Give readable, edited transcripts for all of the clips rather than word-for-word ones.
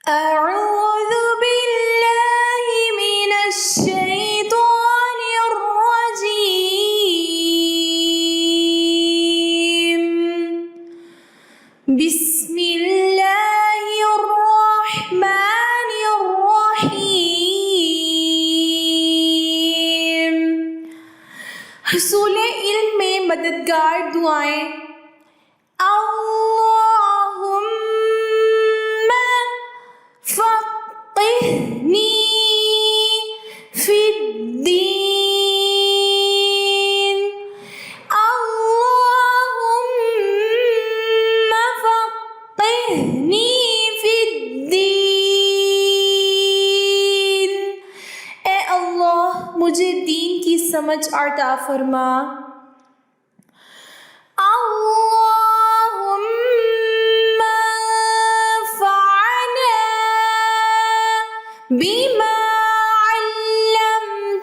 أعوذ بالله من الشيطان الرجيم بسم الله الرحمن الرحيम। हुसूल इल्म में मददगार दुआएं। अल्लाहुम्मा फ़क़्क़िहनी फ़िद्दीन। अल्लाहुम्मा फ़क़्क़िहनी फ़िद्दीन। ए अल्लाह, मुझे दीन की समझ अता फरमा। अल्लाहुम्मा फ़अना बिमा अल्लमतना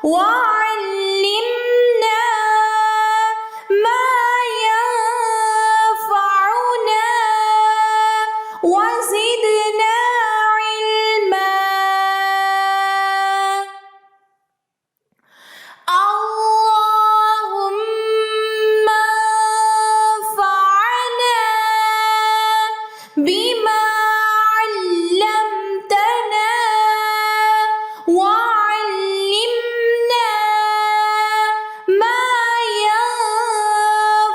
वअल्लिमना मा यंफ़अुना वज़िदना इल्मा। अल्लाहुम्मा फ़अना बिमा अल्लमतना वअल्लिमना मा यंफ़अुना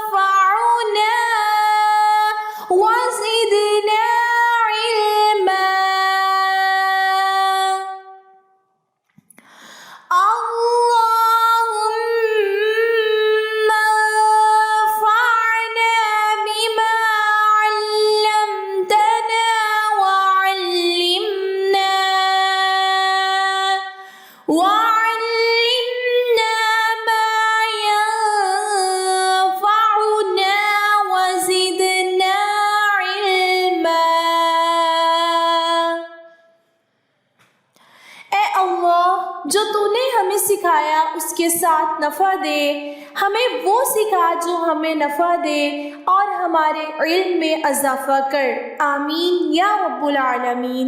वज़िदना इल्मा। अल्लाहुम्मा फ़अना बिमा अल्लमतना वअल्लिमना मा यंफ़अुना वज़िदना इल्मा। ए अल्लाह, जो तूने हमें सिखाया उसके साथ नफ़ा दे, हमें वो सिखा जो हमें नफ़ा दे और हमारे इल्म में इज़ाफ़ा कर। आमीन या रब्बुल आलमीन।